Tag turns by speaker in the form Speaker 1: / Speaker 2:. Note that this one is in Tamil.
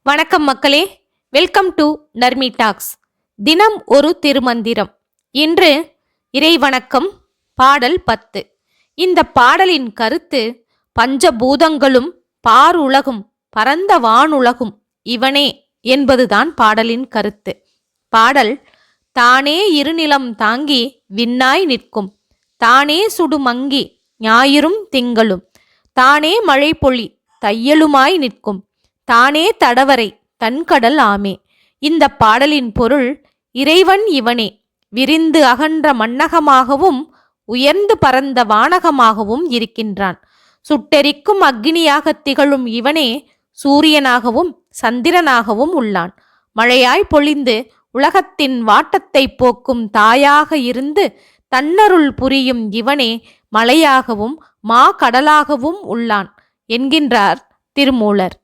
Speaker 1: வணக்கம் மக்களே, வெல்கம் டு நர்மி டாக்ஸ். தினம் ஒரு திருமந்திரம். இன்று இறைவணக்கம் பாடல் 10. இந்த பாடலின் கருத்து, பஞ்சபூதங்களும் பாருலகும் பரந்த வானுலகும் இவனே என்பதுதான் பாடலின் கருத்து. பாடல்: தானே இருநிலம் தாங்கி விண்ணாய் நிற்கும், தானே சுடுமங்கி ஞாயிறும் திங்களும், தானே மழை பொழி தையலுமாய் நிற்கும், தானே தடவரை தன்கடல் ஆமே. இந்த பாடலின் பொருள், இறைவன் இவனே விரிந்து அகன்ற மண்ணகமாகவும் உயர்ந்து பரந்த வானகமாகவும் இருக்கின்றான். சுட்டெரிக்கும் அக்னியாக திகழும் இவனே சூரியனாகவும் சந்திரனாகவும் உள்ளான். மழையாய் பொழிந்து உலகத்தின் வாட்டத்தை போக்கும் தாயாக இருந்து தன்னருள் புரியும் இவனே மலையாகவும் மா கடலாகவும் உள்ளான் என்கின்றார் திருமூலர்.